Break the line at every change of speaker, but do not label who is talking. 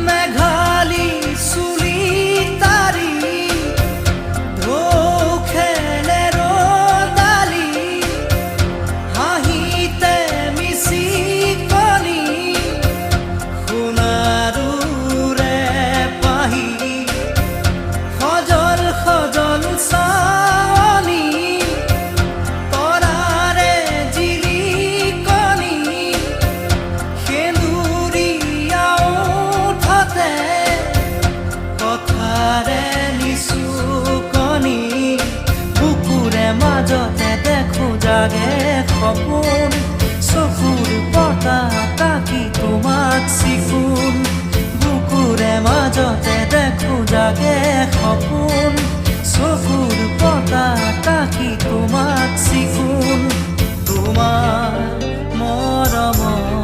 মেঘালী চুলি তাৰি ঢৌ খেলে ৰ'দালি হাঁহিতে মিচিকনি সোণাৰুৰে পাহি সজল সজল চাৱনি তৰাৰে জিলিকনি সেন্দুৰীয়া ওঠতে কথাৰে নিচুকনি বুকুৰে মাজতে দেখো জাগে সপোন চকুৰ পতা তাকি তোমাক চিকুণ বুকুৰে মাজতে দেখো জাগে সপোন চকুৰ পতা তাকি তোমাক চিকুণ তোমাৰ মৰমৰ